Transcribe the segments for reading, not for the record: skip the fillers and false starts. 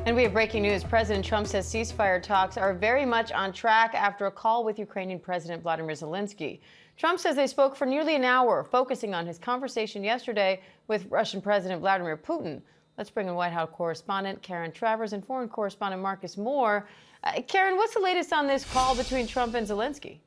And we have breaking news. President Trump says ceasefire talks are very much on track after a call with Ukrainian President Volodymyr Zelenskyy. Trump says they spoke for nearly an hour, focusing on his conversation yesterday with Russian President Vladimir Putin. Let's bring in White House correspondent Karen Travers and foreign correspondent Marcus Moore. Karen, what's the latest on this call between Trump and Zelenskyy?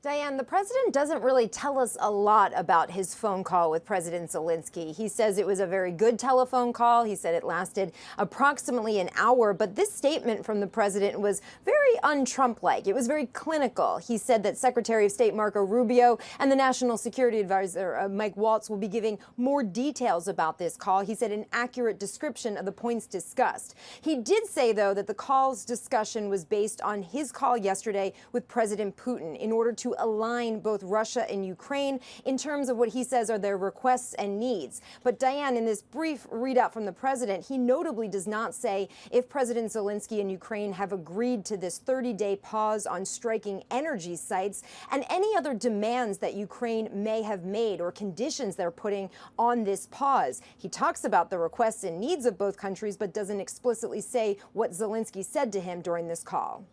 Diane, the president doesn't really tell us a lot about his phone call with President Zelenskyy. He says it was a very good telephone call. He said it lasted approximately an hour. But this statement from the president was very un-Trump-like. It was very clinical. He said that Secretary of State Marco Rubio and the National Security Advisor Mike Waltz will be giving more details about this call. He said an accurate description of the points discussed. He did say, though, that the call's discussion was based on his call yesterday with President Putin in order to align both Russia and Ukraine in terms of what he says are their requests and needs. But Diane, in this brief readout from the president, he notably does not say if President Zelenskyy and Ukraine have agreed to this 30-day pause on striking energy sites and any other demands that Ukraine may have made or conditions they're putting on this pause. He talks about the requests and needs of both countries, but doesn't explicitly say what Zelenskyy said to him during this call.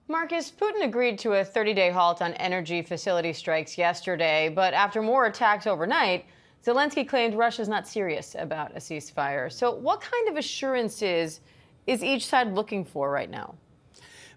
Marcus, Putin agreed to a 30-day halt on energy facility strikes yesterday, but after more attacks overnight, Zelenskyy claimed Russia's not serious about a ceasefire. So what kind of assurances is each side looking for right now?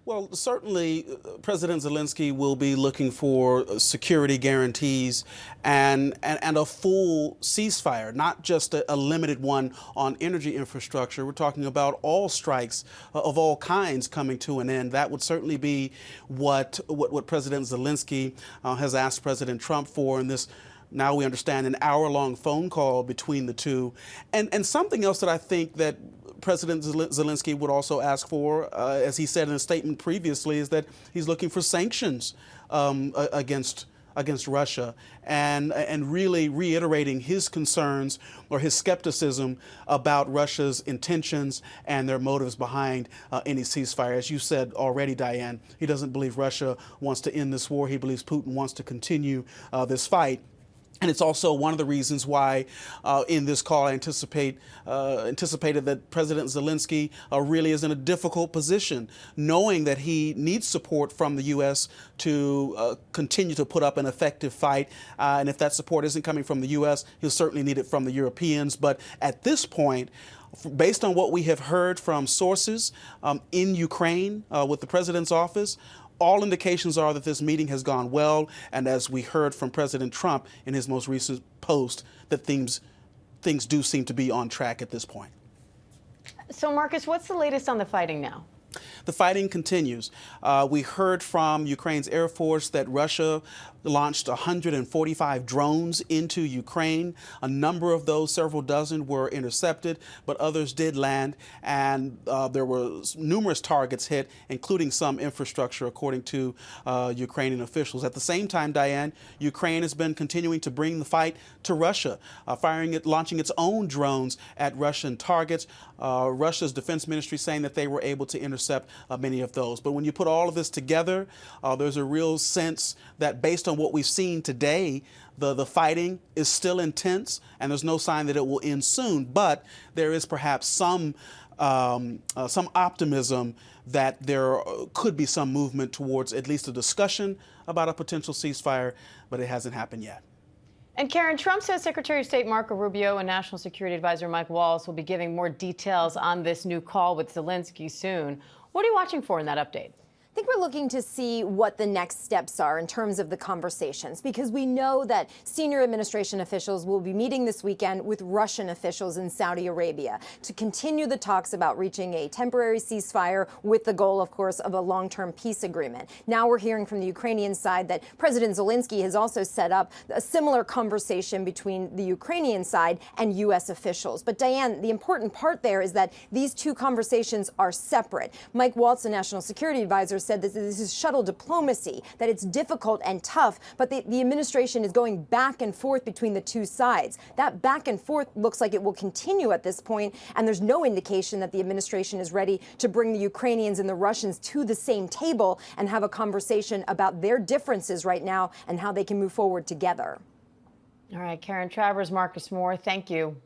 Well, certainly President Zelenskyy will be looking for security guarantees and a full ceasefire, not just a limited one on energy infrastructure. We're talking about all strikes of all kinds coming to an end. That would certainly be what President Zelenskyy has asked President Trump for in this, now we understand, an hour-long phone call between the two. And something else that I think that President Zelenskyy would also ask for, as he said in a statement previously, is that he's looking for sanctions against Russia and really reiterating his concerns or his skepticism about Russia's intentions and their motives behind any ceasefire. As you said already, Diane, he doesn't believe Russia wants to end this war. He believes Putin wants to continue this fight. And it's also one of the reasons why in this call I anticipated that President Zelenskyy really is in a difficult position, knowing that he needs support from the U.S. to continue to put up an effective fight. And if that support isn't coming from the U.S., he'll certainly need it from the Europeans. But at this point, based on what we have heard from sources in Ukraine with the president's office, all indications are that this meeting has gone well, and as we heard from President Trump in his most recent post, that things do seem to be on track at this point. So, Marcus, what's the latest on the fighting now? The fighting continues. We heard from Ukraine's Air Force that Russia launched 145 drones into Ukraine. A number of those, several dozen, were intercepted, but others did land, and there were numerous targets hit, including some infrastructure, according to Ukrainian officials. At the same time, Diane, Ukraine has been continuing to bring the fight to Russia, launching its own drones at Russian targets. Russia's defense ministry saying that they were able to intercept many of those. But when you put all of this together, there's a real sense that based on what we've seen today, the fighting is still intense, and there's no sign that it will end soon. But there is perhaps some optimism that there could be some movement towards at least a discussion about a potential ceasefire, but it hasn't happened yet. And Karen, Trump says Secretary of State Marco Rubio and National Security Advisor Mike Waltz will be giving more details on this new call with Zelenskyy soon. What are you watching for in that update? I think we're looking to see what the next steps are in terms of the conversations, because we know that senior administration officials will be meeting this weekend with Russian officials in Saudi Arabia to continue the talks about reaching a temporary ceasefire with the goal, of course, of a long-term peace agreement. Now we're hearing from the Ukrainian side that President Zelenskyy has also set up a similar conversation between the Ukrainian side and U.S. officials. But Diane, the important part there is that these two conversations are separate. Mike Waltz, the National Security Advisor, said that this is shuttle diplomacy, that it's difficult and tough, but the administration is going back and forth between the two sides. That back and forth looks like it will continue at this point, and there's no indication that the administration is ready to bring the Ukrainians and the Russians to the same table and have a conversation about their differences right now and how they can move forward together. All right, Karen Travers, Marcus Moore, thank you.